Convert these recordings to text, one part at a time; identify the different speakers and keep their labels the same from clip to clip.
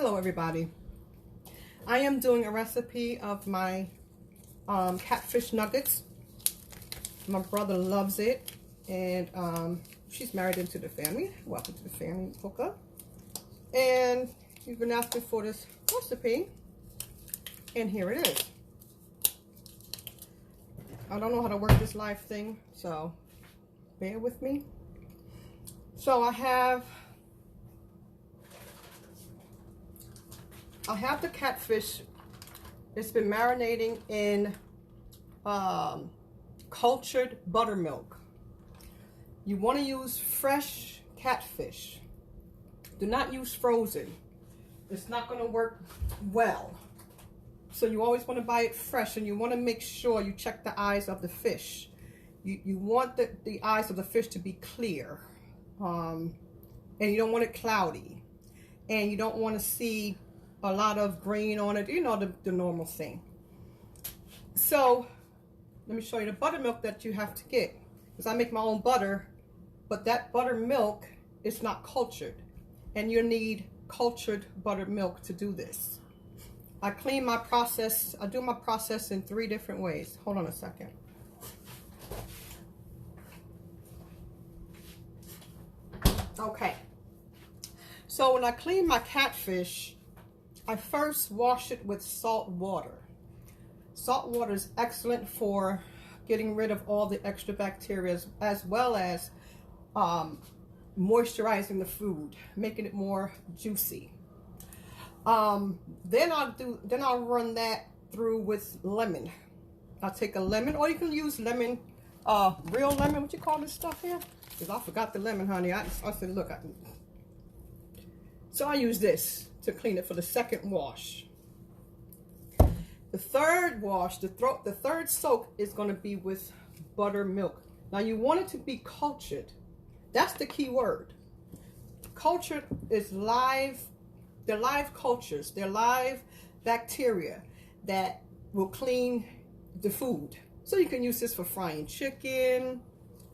Speaker 1: Hello everybody. I am doing a recipe of my catfish nuggets. My brother loves it, and she's married into the family. Welcome to the family, Hoka. And you've been asking for this recipe, and here it is. I don't know how to work this live thing, so bear with me. So I have the catfish. It's been marinating in cultured buttermilk. You want to use fresh catfish. Do not use frozen. It's not going to work well. So you always want to buy it fresh, and you want to make sure you check the eyes of the fish. You want the eyes of the fish to be clear, and you don't want it cloudy, and you don't want to see a lot of grain on it, you know, the normal thing. So let me show you the buttermilk that you have to get, because I make my own butter, but that buttermilk is not cultured, and you need cultured buttermilk to do this. I clean my process. I do my process in 3 different ways. Hold on a second. Okay, so when I clean my catfish, I first wash it with salt water. Salt water is excellent for getting rid of all the extra bacteria, as well as moisturizing the food, making it more juicy. Then I'll run that through with lemon. I'll take a lemon, or you can use lemon, real lemon. What you call this stuff here? Because I forgot the lemon, honey. I said, look. So I use this to clean it for the second wash. The third wash, the third soak is going to be with buttermilk. Now you want it to be cultured. That's the key word. Cultured is live. They're live cultures. They're live bacteria that will clean the food. So you can use this for frying chicken.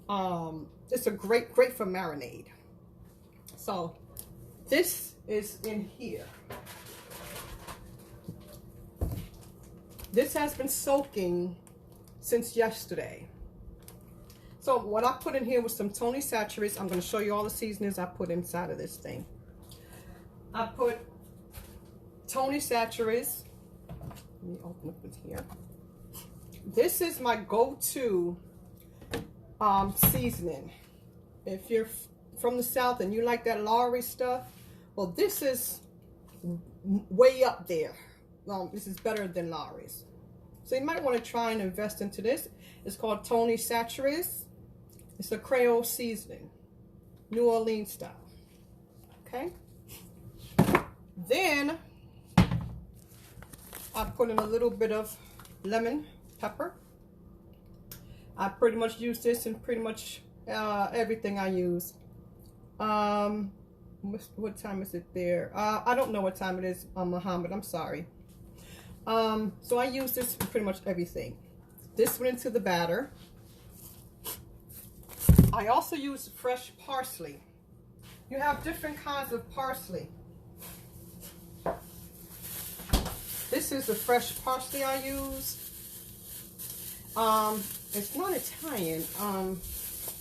Speaker 1: It's a great for marinade. So this is in here. This has been soaking since yesterday. So what I put in here was some Tony Saturates. I'm going to show you all the seasonings I put inside of this thing. I put Tony Saturates. Let me open up this here. This is my go-to seasoning. If you're from the South and you like that Lowry stuff, well, this is way up there. This is better than Lowry's. So you might want to try and invest into this. It's called Tony Saturates. It's a Creole seasoning, New Orleans style. Okay. Then I put in a little bit of lemon pepper. I pretty much use this in pretty much everything I use. What time is it there? I don't know what time it is on Muhammad. I'm sorry. So I use this for pretty much everything. This went into the batter. I also use fresh parsley. You have different kinds of parsley. This is the fresh parsley I use. It's not Italian.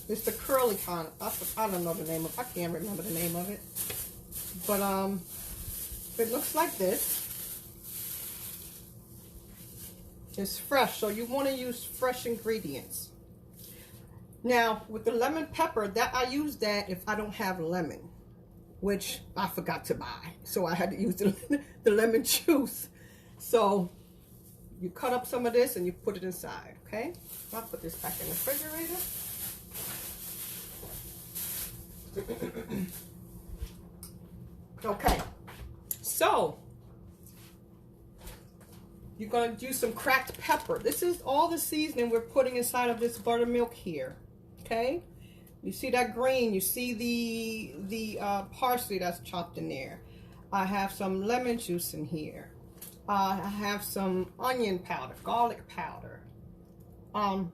Speaker 1: It's the curly kind. I don't know the name of it. I can't remember the name of it. But it looks like this. It's fresh, so you want to use fresh ingredients. Now, with the lemon pepper, that I use that if I don't have lemon, which I forgot to buy. So I had to use the lemon juice. So you cut up some of this and you put it inside, okay? I'll put this back in the refrigerator. Okay, so you're going to use some cracked pepper. This is all the seasoning we're putting inside of this buttermilk here, okay? You see that green, you see the parsley that's chopped in there. I have some lemon juice in here. I have some onion powder, garlic powder. I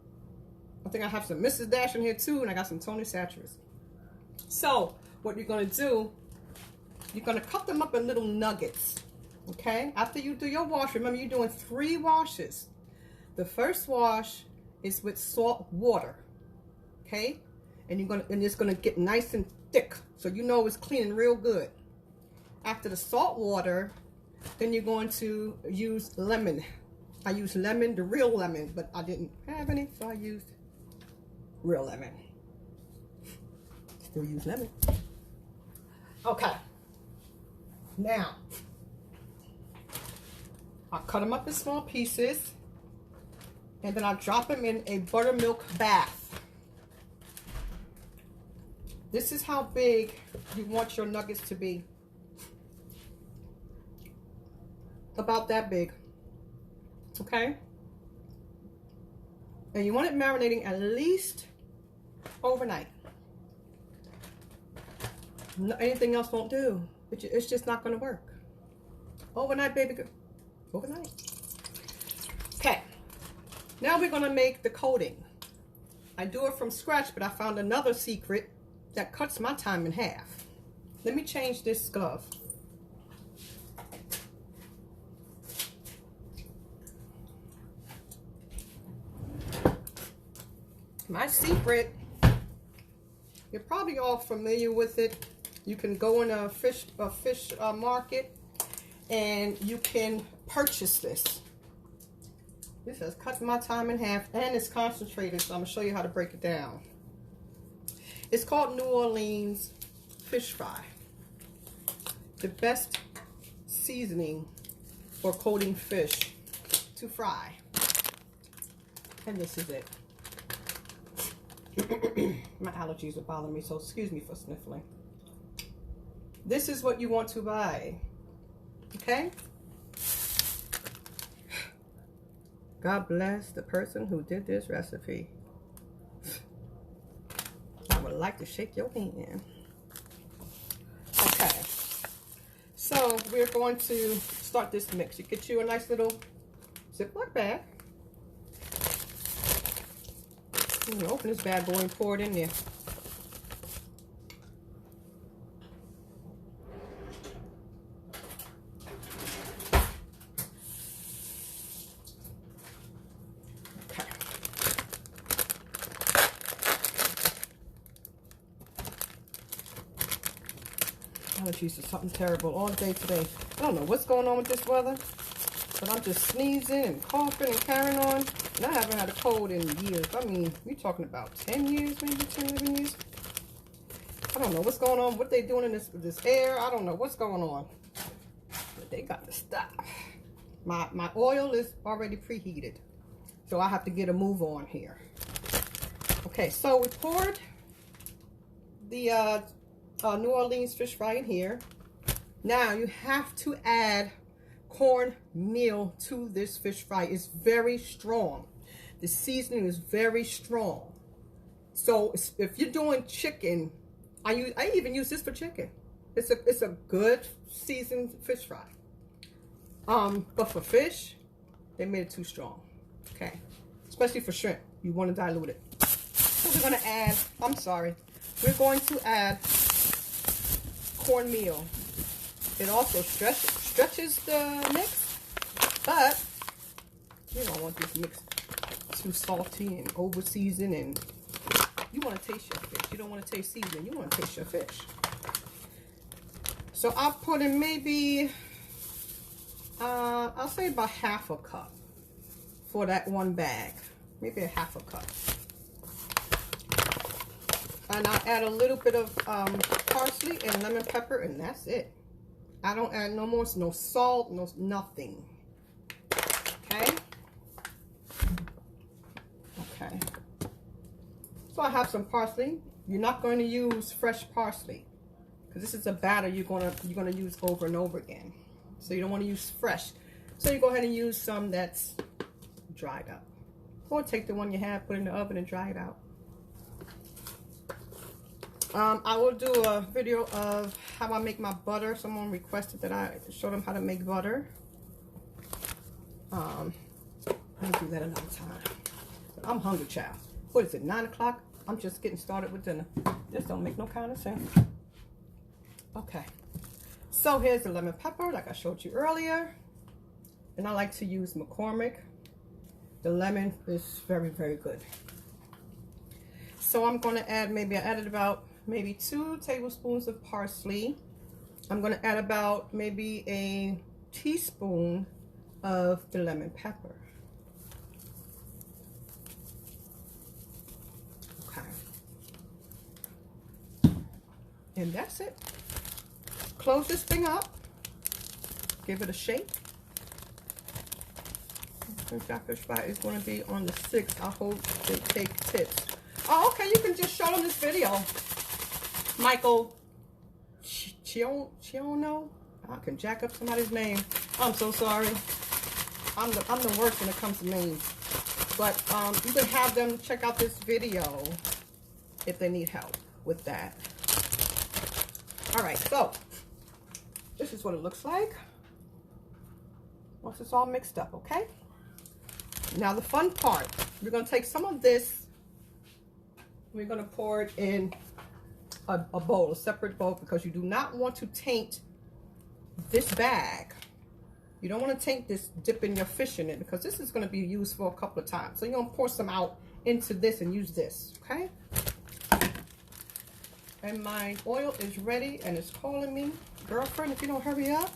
Speaker 1: think I have some Mrs. Dash in here too, and I got some Tony Saturates. So what you're going to do You're going to cut them up in little nuggets. Okay? After you do your wash, remember you're doing 3 washes. The first wash is with salt water. Okay? And it's gonna get nice and thick, so you know it's cleaning real good. After the salt water, then you're going to use lemon. I used lemon, the real lemon, but I didn't have any, so I used real lemon. Still use lemon. Okay. Now, I cut them up in small pieces, and then I drop them in a buttermilk bath. This is how big you want your nuggets to be. About that big. Okay? And you want it marinating at least overnight. Anything else won't do. It's just not going to work. Overnight, baby girl. Overnight. Okay. Now we're going to make the coating. I do it from scratch, but I found another secret that cuts my time in half. Let me change this glove. My secret, you're probably all familiar with it. You can go in a fish market and you can purchase this. This has cut my time in half and it's concentrated, so I'm going to show you how to break it down. It's called New Orleans fish fry. The best seasoning for coating fish to fry. And this is it. My allergies are bothering me, so excuse me for sniffling. This is what you want to buy. Okay? God bless the person who did this recipe. I would like to shake your hand. Okay. So we're going to start this mix. You get you a nice little Ziploc bag. You open this bad boy and pour it in there. Allergies are something terrible all day today. I don't know what's going on with this weather, but I'm just sneezing and coughing and carrying on. And I haven't had a cold in years. I mean, we're talking about 10 years, maybe 10, 11 years. I don't know what's going on, what they doing in this air. I don't know what's going on. But they got to stop. My oil is already preheated, so I have to get a move on here. Okay, so we poured the New Orleans fish fry in here. Now you have to add cornmeal to this fish fry. It's very strong. The seasoning is very strong. So if you're doing chicken, I even use this for chicken. It's a good seasoned fish fry. But for fish, they made it too strong. Okay, especially for shrimp, you want to dilute it. So we're gonna add. We're going to add cornmeal. It also stretches the mix, but you don't want this mix too salty and over seasoned, and you want to taste your fish. You don't want to taste seasoning, you want to taste your fish. So I'll put in maybe I'll say about half a cup for that one bag, maybe a half a cup. And I'll add a little bit of parsley and lemon pepper, and that's it. I don't add no more, no salt, no nothing. Okay? Okay. So I have some parsley. You're not going to use fresh parsley, because this is a batter you're gonna use over and over again. So you don't want to use fresh. So you go ahead and use some that's dried up. Or take the one you have, put it in the oven and dry it out. I will do a video of how I make my butter. Someone requested that I show them how to make butter. I'll do that another time. But I'm hungry, child. What is it, 9 o'clock? I'm just getting started with dinner. This don't make no kind of sense. Okay. So here's the lemon pepper, like I showed you earlier. And I like to use McCormick. The lemon is very, very good. So I'm going to add, I added about 2 tablespoons of parsley. I'm going to add about maybe a teaspoon of the lemon pepper. Okay. And that's it. Close this thing up. Give it a shake. The catfish fry is going to be on the 6th. I hope they take tips. Oh, okay. You can just show them this video. Michael Chiono. I can jack up somebody's name. I'm so sorry. I'm the worst when it comes to names. But you can have them check out this video if they need help with that. All right. So this is what it looks like once it's all mixed up. Okay. Now the fun part, we're going to take some of this, we're going to pour it in a bowl, a separate bowl, because you do not want to taint this bag. You don't want to taint this, dipping your fish in it, because this is going to be used for a couple of times. So you're going to pour some out into this and use this, okay? And my oil is ready and it's calling me. Girlfriend, if you don't hurry up.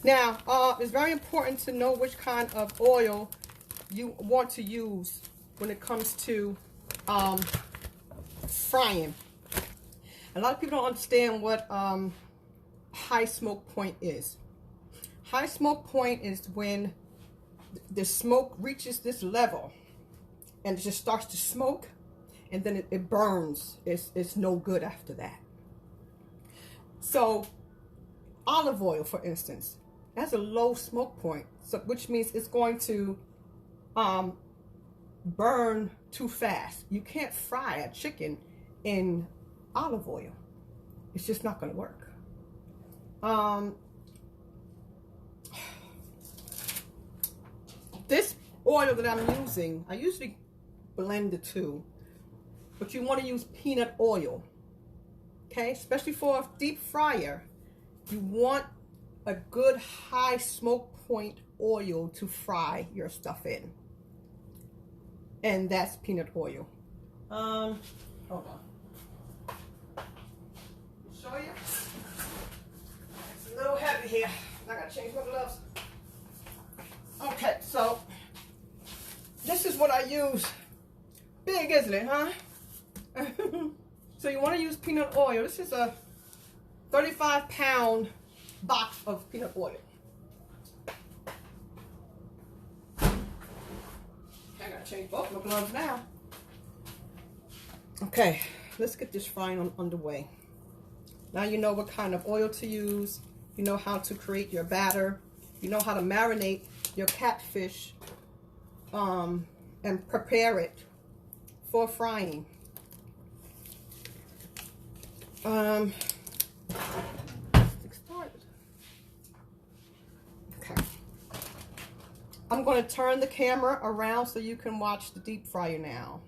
Speaker 1: Now, it's very important to know which kind of oil you want to use when it comes to frying. A lot of people don't understand what high smoke point is. High smoke point is when the smoke reaches this level and it just starts to smoke, and then it burns. It's no good after that. So olive oil, for instance, has a low smoke point, so which means it's going to burn too fast. You can't fry a chicken in olive oil. It's just not going to work. This oil that I'm using, I usually blend the two, but you want to use peanut oil, okay? Especially for a deep fryer, you want a good high smoke point oil to fry your stuff in. And that's peanut oil. Hold on. Show you. It's a little heavy here. I gotta change my gloves. Okay, so this is what I use. Big, isn't it, huh? So you want to use peanut oil. This is a 35-pound box of peanut oil. I gotta change both my gloves now. Okay, let's get this frying underway. Now you know what kind of oil to use. You know how to create your batter. You know how to marinate your catfish and prepare it for frying. Okay. I'm going to turn the camera around so you can watch the deep fryer now.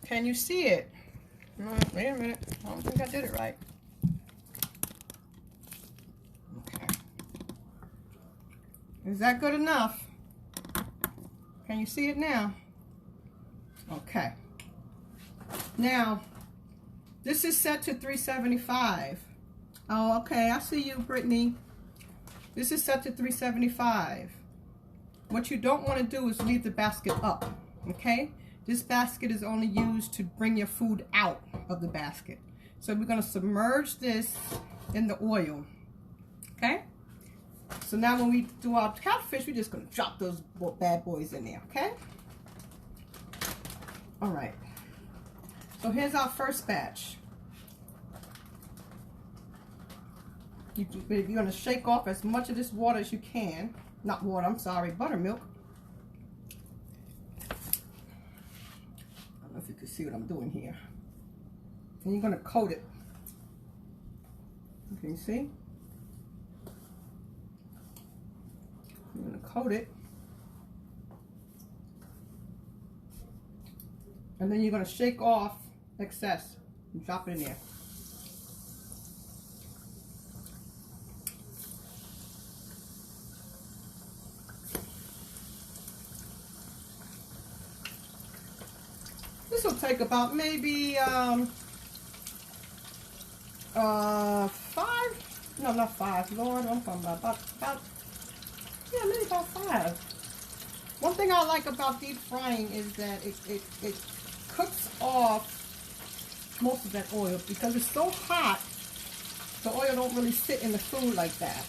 Speaker 1: Can you see it? Wait a minute. I don't think I did it right. Okay. Is that good enough? Can you see it now? Okay. Now, this is set to 375. Oh, okay. I see you, Brittany. This is set to 375. What you don't want to do is leave the basket up, okay? This basket is only used to bring your food out of the basket. So we're going to submerge this in the oil, okay? So now when we do our catfish, we're just going to drop those bad boys in there, okay? All right. So here's our first batch. You're going to shake off as much of this water as you can. Not water, I'm sorry, buttermilk. I don't know if you can see what I'm doing here. And you're going to coat it. Can you see? You're going to coat it. And then you're going to shake off excess Drop it in there. This will take about maybe 5. No, not 5. Lord, I'm talking about yeah, maybe about 5. One thing I like about deep frying is that it cooks off most of that oil, because it's so hot. The oil don't really sit in the food like that.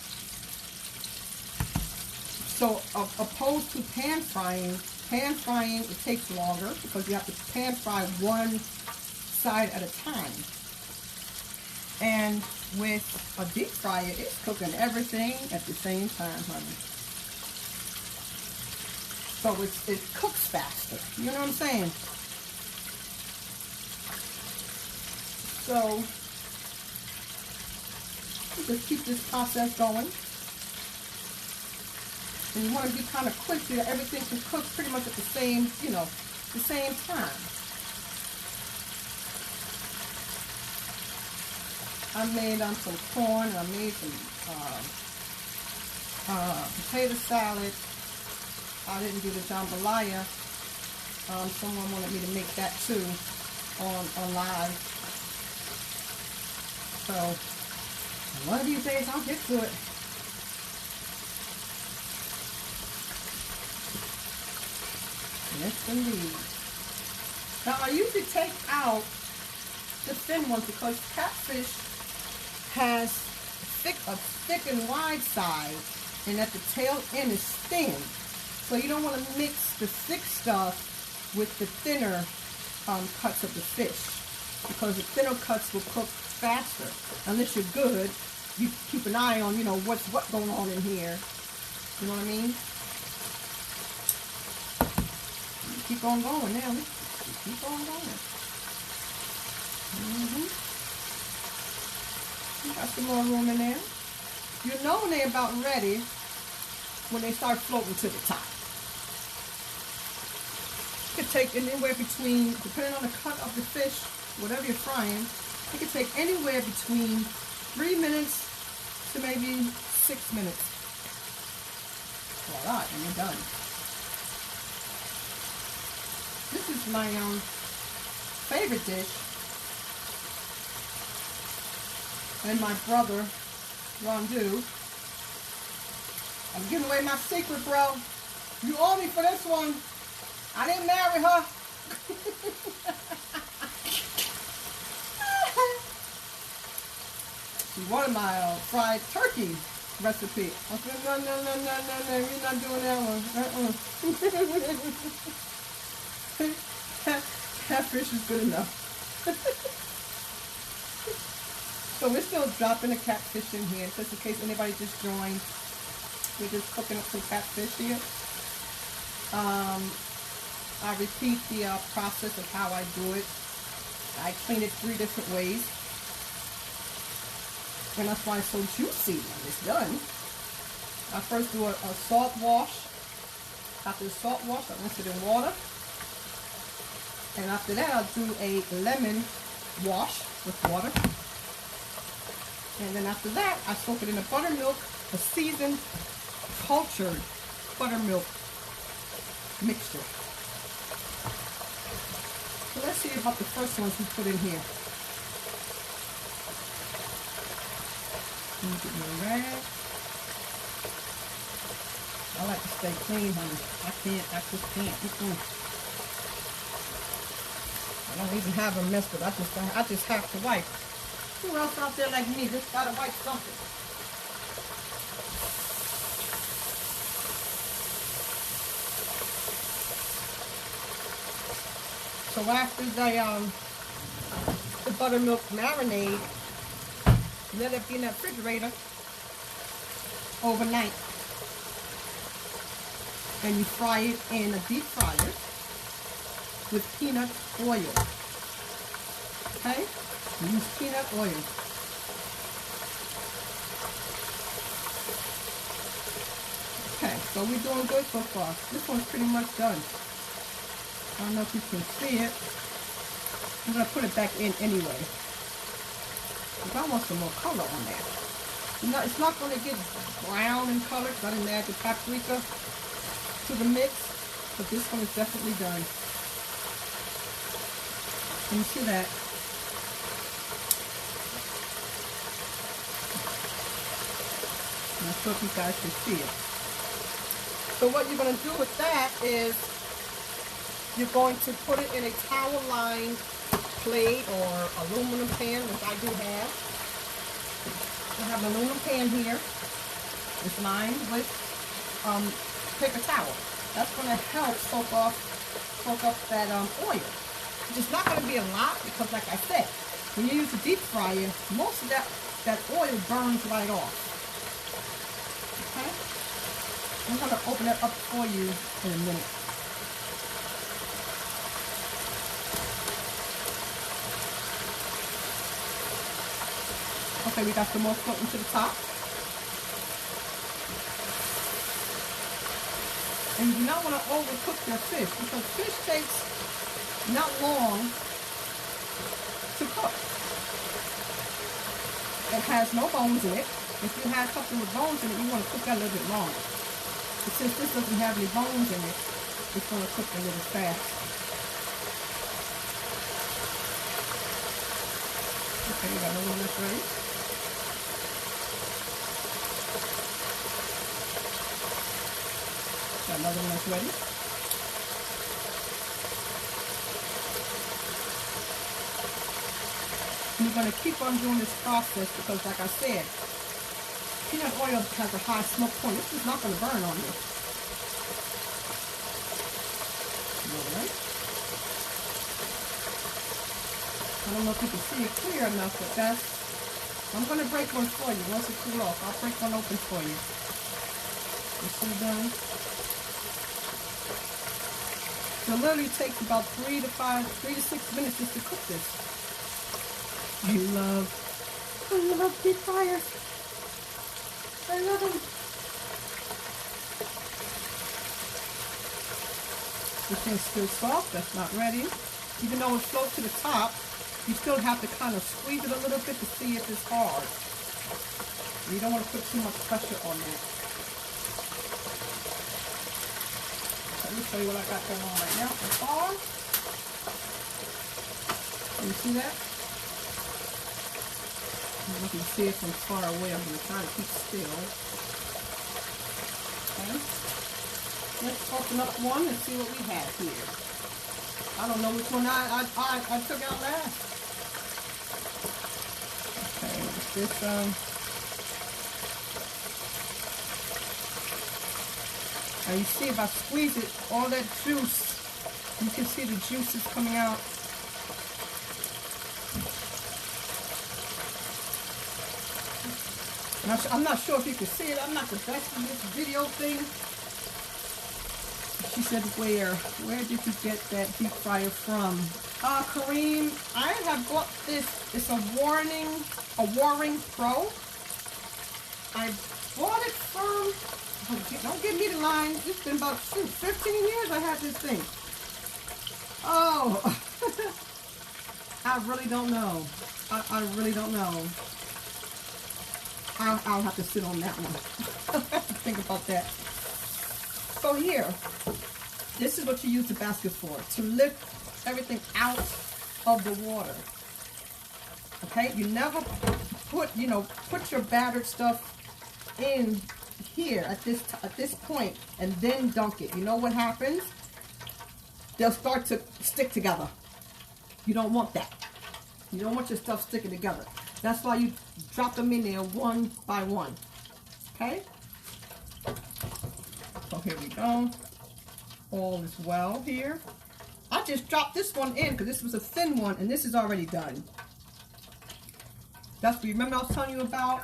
Speaker 1: So opposed to pan frying, it takes longer because you have to pan fry one side at a time. And with a deep fryer, it's cooking everything at the same time, honey. So it cooks faster. You know what I'm saying? So you just keep this process going. And you want to be kind of quick so that everything can cook pretty much at the same, you know, the same time. I made some corn, and I made some potato salad. I didn't do the jambalaya. Someone wanted me to make that too on live. So one of these days I'll get to it. Yes, indeed. Now I usually take out the thin ones because catfish has a thick and wide side, and at the tail end is thin. So you don't want to mix the thick stuff with the thinner cuts of the fish, because the thinner cuts will cook faster. Unless you're good, you keep an eye on, you know, what's going on in here. You know what I mean? Keep on going now. Keep on going. Got some more room in there. You know when they're about ready when they start floating to the top. It could take anywhere between, depending on the cut of the fish, whatever you're frying, it could take anywhere between 3 minutes to maybe 6 minutes. Voila, and you're done. This is my favorite dish. And my brother, Rondu. I'm giving away my secret, bro. You owe me for this one. I didn't marry her. She wanted my fried turkey recipe. I said, no, we're not doing that one. Catfish is good enough. So we're still dropping the catfish in here, just in case anybody just joined. We're just cooking up some catfish here. I repeat the process of how I do it. I clean it 3 different ways. And that's why it's so juicy when it's done. I first do a salt wash. After the salt wash, I rinse it in water. And after that, I'll do a lemon wash with water. And then after that, I soak it in a buttermilk, a seasoned, cultured buttermilk mixture. So let's see about the first ones we put in here. Get my rag. I like to stay clean, honey. I just can't. I don't even have a mess, but I just have to wipe. Who else out there like me just gotta wipe something? So after the buttermilk marinade, let it be in the refrigerator overnight. And you fry it in a deep fryer with peanut oil. Okay? Use peanut oil. Okay, so we're doing good so far. This one's pretty much done. I don't know if you can see it. I'm going to put it back in anyway. Because I want some more color on that. You know, it's not going to get brown in color because I didn't add the paprika to the mix. But this one is definitely done. Can you see that? I'm not sure if you guys can see it. So what you're going to do with that is you're going to put it in a towel-lined plate or aluminum pan, which I do have. I have an aluminum pan here. It's lined with paper towel. That's going to help soak up that oil. It's not going to be a lot because, like I said, when you use a deep fryer, most of that oil burns right off. Okay? I'm going to open it up for you in a minute. Okay, we got some more floating to the top. And you do not want to overcook your fish because fish takes not long to cook. It has no bones in it. If you have something with bones in it, you want to cook that a little bit longer. But since this doesn't have any bones in it, it's going to cook a little fast. Okay, we got another one that's ready. Got another one that's ready. And you're going to keep on doing this process because, like I said, peanut oil has a high smoke point. This is not going to burn on you. Alright. I don't know if you can see it clear enough, but that's... I'm going to break one for you. Once it cools off, I'll break one open for you. You see done? So it literally takes about 3 to 6 minutes just to cook this. I love deep fryers. I love them. This thing's still soft. That's not ready. Even though it's floats to the top, you still have to kind of squeeze it a little bit to see if it's hard. You don't want to put too much pressure on that. Let me show you what I got going on right now. It's hard. Can you see that? I don't know if you can see it from far away. I'm going to try to keep still. Okay. Let's open up one and see what we have here. I don't know which one I took out last. Okay, is this now you see if I squeeze it, all that juice, you can see the juices coming out. I'm not sure if you can see it. I'm not the best in this video thing. She said, where did you get that deep fryer from? Kareem, I have bought this. It's a Waring Pro. I bought it from, don't give me the line. It's been about 15 years I had this thing. Oh, I really don't know. I really don't know. I'll have to sit on that one. I'll have to think about that. So here, this is what you use the basket for, to lift everything out of the water. Okay, you never put your battered stuff in here at this point and then dunk it. You know what happens? They'll start to stick together. You don't want that. You don't want your stuff sticking together. That's why you drop them in there one by one. Okay? So here we go. All is well here. I just dropped this one in because this was a thin one and this is already done. Remember I was telling you about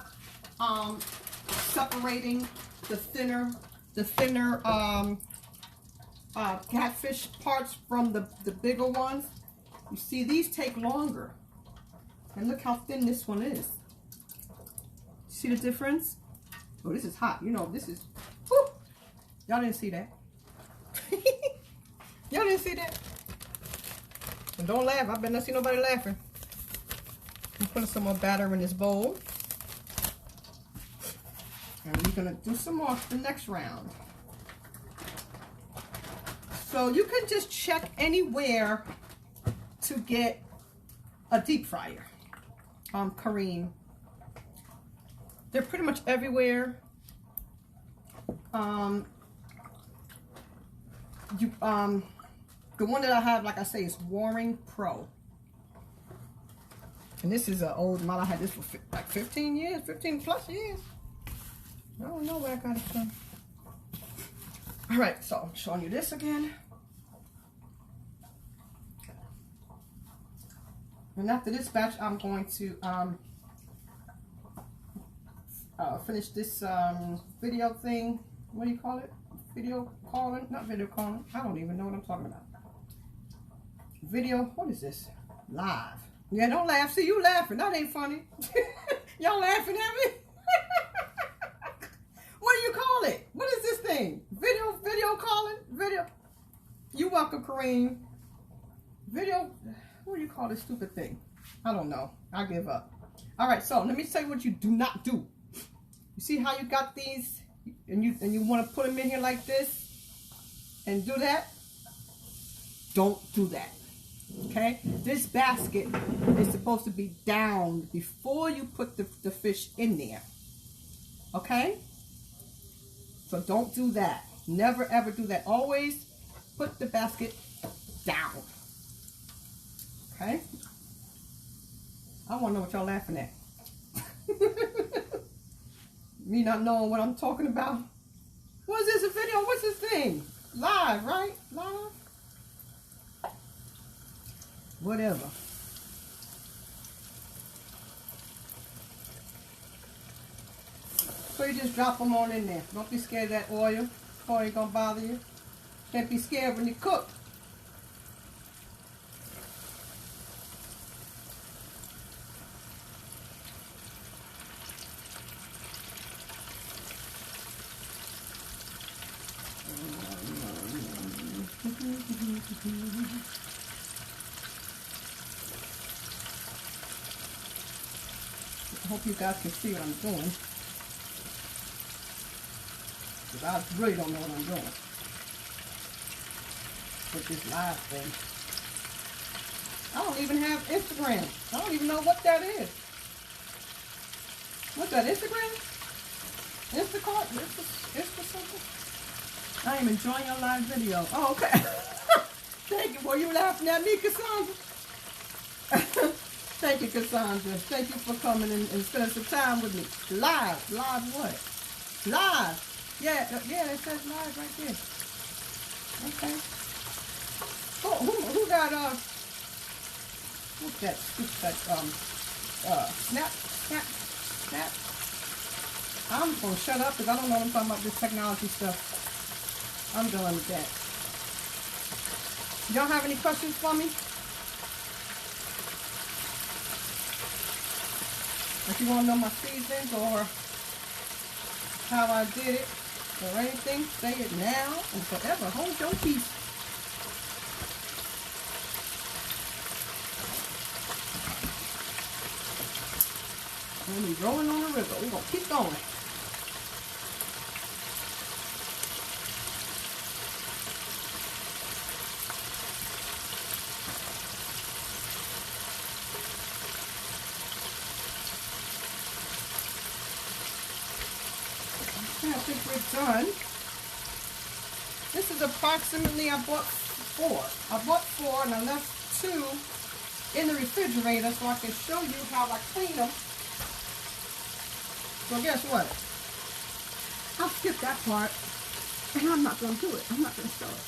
Speaker 1: separating the thinner catfish parts from the bigger ones. You see, these take longer. And look how thin this one is. See the difference? Oh, this is hot. You know, this is... Whew. Y'all didn't see that. Y'all didn't see that? And don't laugh. I better not see nobody laughing. I'm putting some more batter in this bowl. And we're going to do some more for the next round. So you can just check anywhere to get a deep fryer. Kareem. They're pretty much everywhere. The one that I have, like I say, is Waring Pro. And this is an old model. I had this for like 15 years, 15 plus years. I don't know where I got it from. All right, so I'm showing you this again. And after this batch, I'm going to finish this video thing. What do you call it? Video calling? Not video calling. I don't even know what I'm talking about. Video, what is this? Live. Yeah, don't laugh. See, you laughing. That ain't funny. Y'all laughing at me? What do you call it? What is this thing? Video calling? Video. You welcome, Kareem. Video, what do you call this stupid thing? I don't know. I give up. All right, so let me tell you what you do not do. You see how you got these and you want to put them in here like this and do that? Don't do that. Okay? This basket is supposed to be down before you put the fish in there. Okay? So don't do that. Never ever do that. Always put the basket down. Okay? I want to know what y'all laughing at. Me not knowing what I'm talking about. What is this, a video? What's this thing? Live, right? Live? Whatever. So you just drop them on in there. Don't be scared of that oil. Oil ain't gonna bother you. Can't be scared when you cook. I hope you guys can see what I'm doing. Because I really don't know what I'm doing with this live thing. I don't even have Instagram. I don't even know what that is. What's that, Instagram? Instacart? Insta something? I am enjoying your live video. Oh, okay. Thank you. Were you laughing at me, Cassandra? Thank you, Cassandra. Thank you for coming and spending some time with me. Live. Live what? Live. Yeah, it says live right there. Okay. Who got, what's that? Snap. I'm going to shut up because I don't know what I'm talking about, this technology stuff. I'm done with that. Y'all have any questions for me? If you want to know my seasons or how I did it or anything, say it now and forever. Hold your peace. And we're rolling on the river. We're going to keep going. I think we're done. This is approximately, I bought 4. I bought 4 and I left 2 in the refrigerator so I can show you how I clean them. So guess what? I'll skip that part and I'm not going to do it. I'm not going to show it.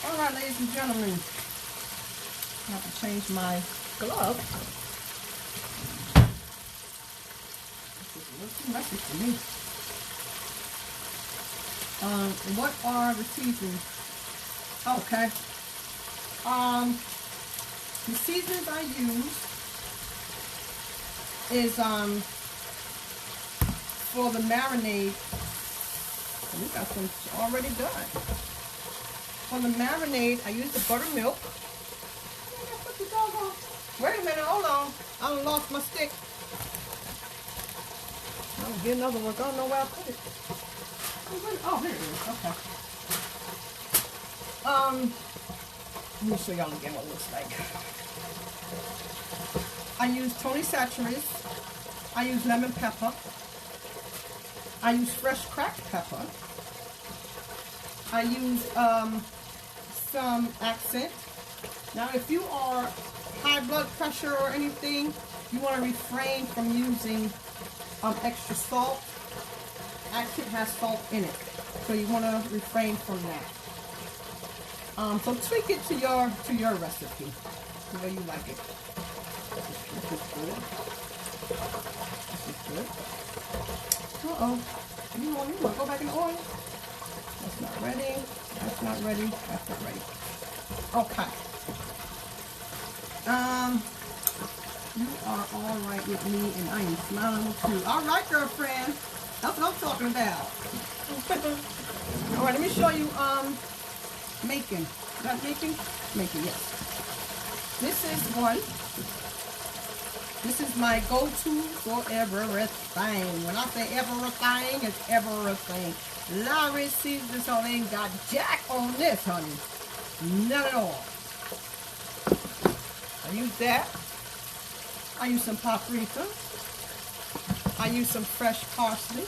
Speaker 1: Alright, ladies and gentlemen. I have to change my glove. This is a little too messy for me. What are the seasons? Okay. The seasons I use is for the marinade, we got some already done. For the marinade, I use the buttermilk. Wait a minute, hold on. I done lost my stick. I'll get another one. I don't know where I put it. Oh, here it is. Okay. Let me show y'all again what it looks like. I use Tony Chachere's. I use lemon pepper. I use fresh cracked pepper. I use some accent. Now, if you are high blood pressure or anything, you want to refrain from using extra salt. Accent has salt in it, so you want to refrain from that. So tweak it to your recipe, the way you like it. This is good. This is good. Uh-oh. You want to go back in the oil? That's not ready. That's not ready. That's not ready. Okay. You are all right with me, and I am smiling with you. All right, girlfriend. That's what I'm talking about. All right, let me show you making. Is that making? Making, yes. This is one. This is my go-to for everything. When I say everything, it's everything. Larry Caesar, so they ain't got jack on this, honey. None at all. I use that. I use some paprika. I use some fresh parsley.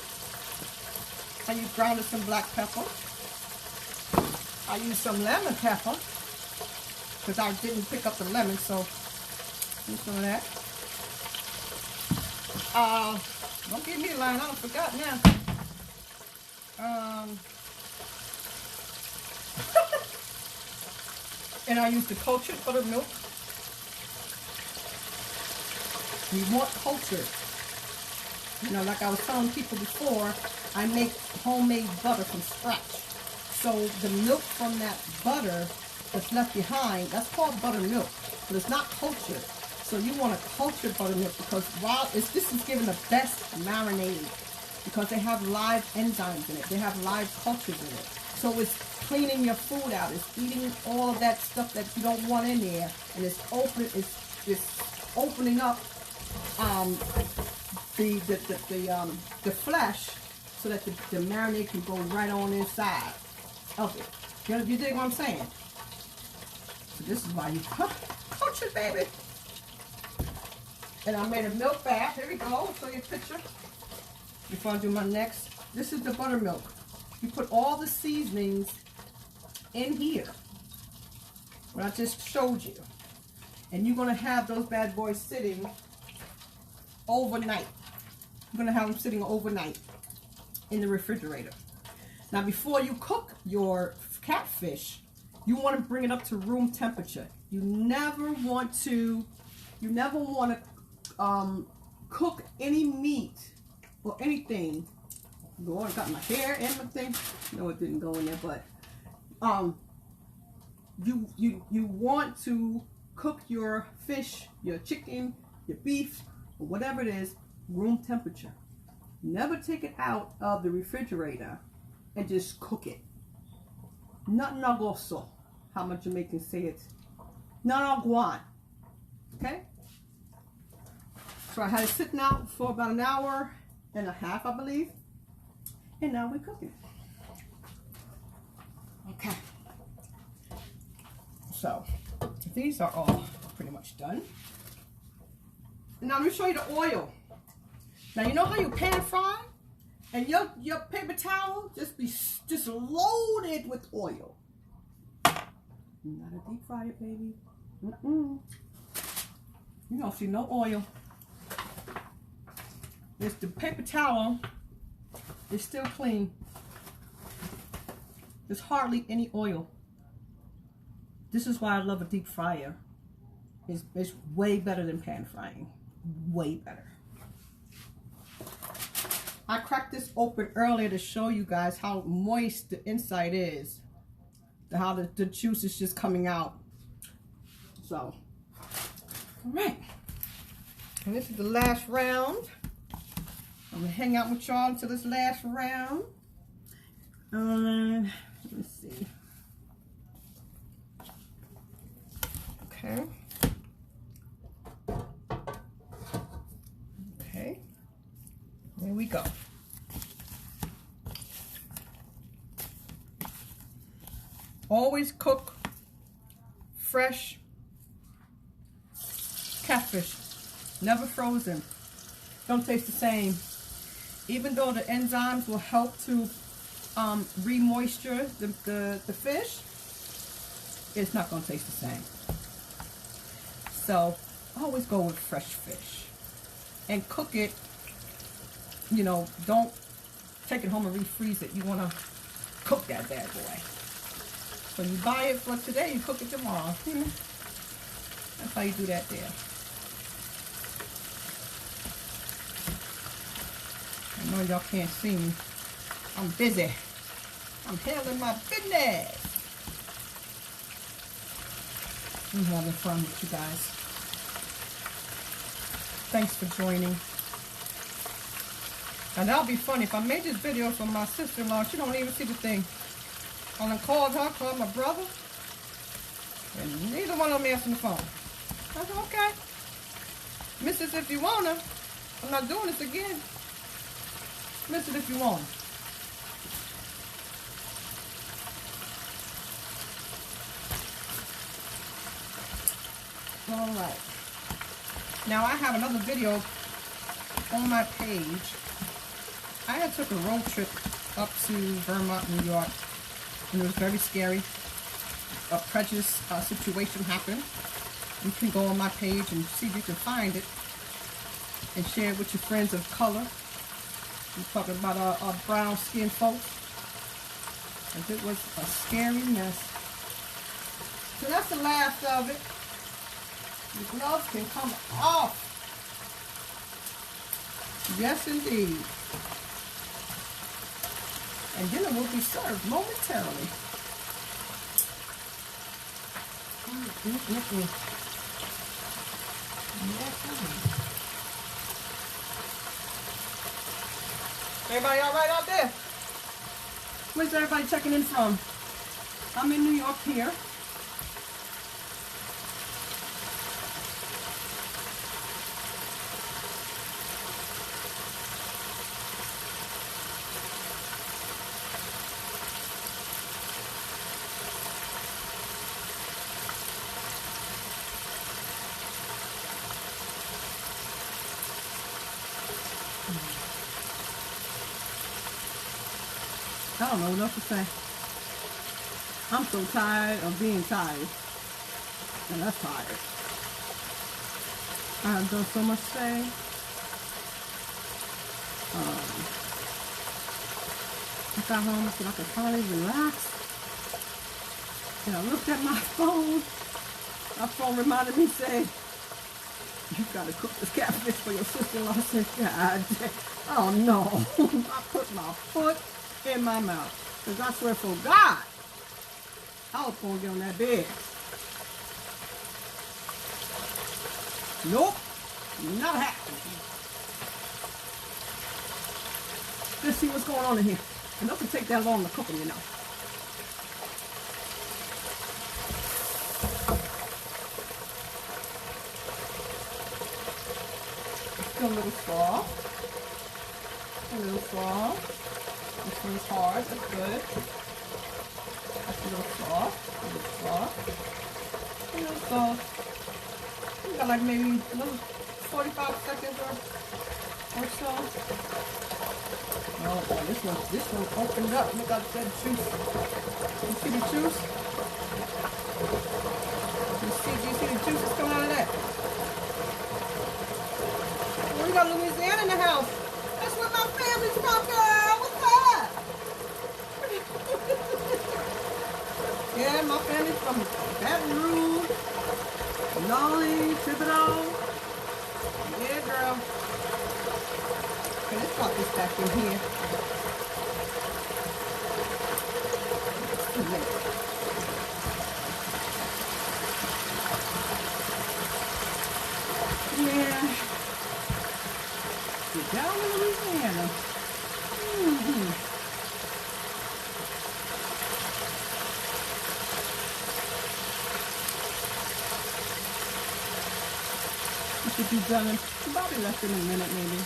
Speaker 1: I use grounded some black pepper. I use some lemon pepper because I didn't pick up the lemon, so use some of that. Don't give me a line, I don't forgot now. And I use the cultured buttermilk. You want cultured. You know, like I was telling people before, I make homemade butter from scratch. So the milk from that butter that's left behind, that's called buttermilk, but it's not cultured. So you want a cultured buttermilk because while this is giving the best marinade because they have live enzymes in it. They have live cultures in it. So it's cleaning your food out. It's eating all of that stuff that you don't want in there, and it's opening up the flesh so that the marinade can go right on inside of it. You dig what I'm saying? So this is why you coach it, baby. And I made a milk bath. Here we go. I'll show you a picture before I do my next. This is the buttermilk. You put all the seasonings in here, what I just showed you. And you're going to have those bad boys sitting overnight. You're going to have them sitting overnight in the refrigerator. Now, before you cook your catfish, you want to bring it up to room temperature. You never want to cook any meat or anything. I got my hair and my thing. No, it didn't go in there, but you want to cook your fish, your chicken, your beef, or whatever it is, room temperature. Never take it out of the refrigerator and just cook it. Not nagoso, how my Jamaicans say it. Not aguan. Okay? So I had it sitting out for about an hour and a half, I believe. And now we're cooking. Okay. So these are all pretty much done. And now I'm gonna show you the oil. Now you know how you pan fry? And your paper towel just loaded with oil. Not a deep fryer, baby. You don't see no oil. It's the paper towel. It's still clean. There's hardly any oil. This is why I love a deep fryer. It's way better than pan frying. Way better. I cracked this open earlier to show you guys how moist the inside is. How the juice is just coming out. So, all right. And this is the last round. I'm gonna hang out with y'all until this last round. Let me see. Okay. Okay. There we go. Always cook fresh catfish, never frozen. Don't taste the same. Even though the enzymes will help to re-moisture the fish, it's not going to taste the same. So always go with fresh fish and cook it. You know, don't take it home and refreeze it. You want to cook that bad boy. So you buy it for today, you cook it tomorrow. That's how you do that there. I know y'all can't see me. I'm busy. I'm handling my business. I'm having fun with you guys. Thanks for joining. And that'll be funny. If I made this video for my sister-in-law, she don't even see the thing. I done called her, called my brother, and neither one of them answered the phone. I said, okay. Missus, if you wanna, I'm not doing this again. Missus, if you wanna. All right. Now I have another video on my page. I had took a road trip up to Vermont, New York, and it was very scary. A prejudice situation happened. You can go on my page and see if you can find it and share it with your friends of color. I'm talking about our brown skinned folks. And it was a scary mess. So that's the last of it. The gloves can come off. Yes, indeed. And dinner will be served momentarily. Everybody all right out there? Where's everybody checking in from? I'm in New York here. I don't know what else to say. I'm so tired of being tired. And that's tired. I have done so much today. I got home so I could finally relax. And I looked at my phone. My phone reminded me, say, you gotta cook this catfish for your sister-in-law. I said, God, oh no. I put my foot in my mouth. Because I swear for God, I was going to get on that bed. Nope. Not happening. Let's see what's going on in here. It doesn't take that long to cook them, you know. Still a little soft. A little soft. This one's hard. That's good. That's a little soft. A little soft. A little soft. We got like maybe another 45 seconds or so. Oh, this one opened up. Look at that juice. You see the juice? Do you see the juice that's coming out of that? Oh, we got Louisiana in the house. That's where my family's from, girl. What's up? Yeah, my family's from Baton Rouge, Raleigh, Thibodeau. Yeah, girl. Okay, let's pop this back in here. Yeah. Get down in Louisiana. should be done in probably less than a minute, maybe.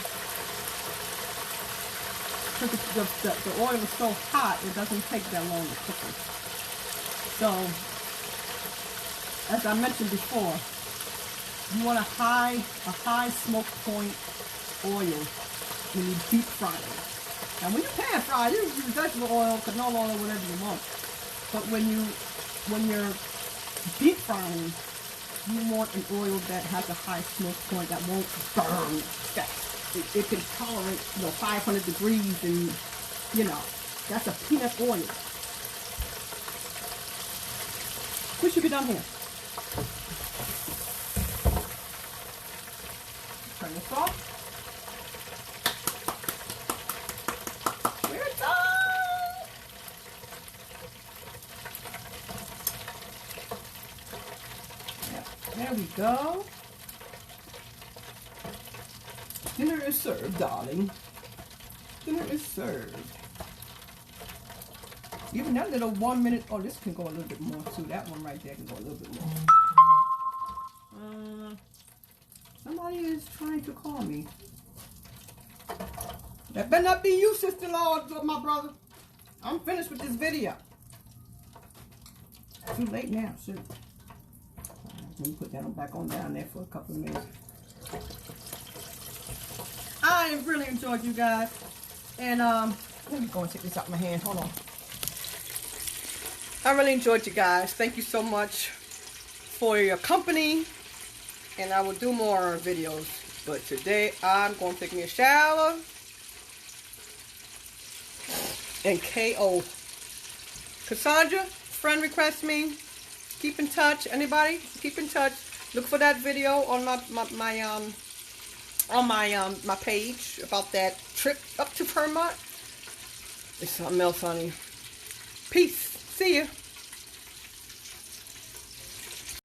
Speaker 1: Because the oil is so hot, it doesn't take that long to cook it. So, as I mentioned before, you want a high smoke point oil when you deep fry it. Now, when you pan fry, you use vegetable oil, canola oil, whatever you want. But when you're deep frying, you want an oil that has a high smoke point that won't burn. It can tolerate, 500 degrees, and that's a peanut oil. We should be done here. Turn this off. We're done. There we go. Dinner is served, darling. Dinner is served. Even that little 1 minute, oh, this can go a little bit more too. That one right there can go a little bit more. Somebody is trying to call me. That better not be you, sister-in-law, or my brother. I'm finished with this video. Too late now, shoot. Let me put that back on down there for a couple of minutes. I have really enjoyed you guys. And let me go and take this out of my hand. Hold on. I really enjoyed you guys. Thank you so much for your company. And I will do more videos. But today I'm going to take me a shower and KO. Cassandra, friend request me. Keep in touch. Anybody? Keep in touch. Look for that video on my page about that trip up to Vermont. It's something else, honey. Peace. See you.